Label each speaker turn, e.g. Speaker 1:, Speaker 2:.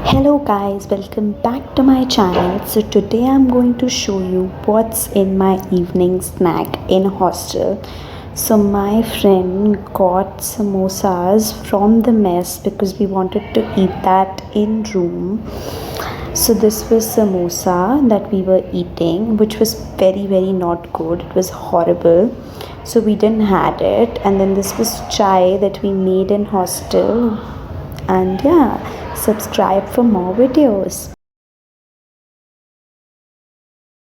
Speaker 1: Hello guys, welcome back to my channel. So today I'm going to show you what's in my evening snack in hostel. So my friend got samosas from the mess because we wanted to eat that in room. So this was samosa that we were eating, which was very not good. It was horrible. So we didn't had it, and then this was chai that we made in hostel. And yeah, subscribe for more videos.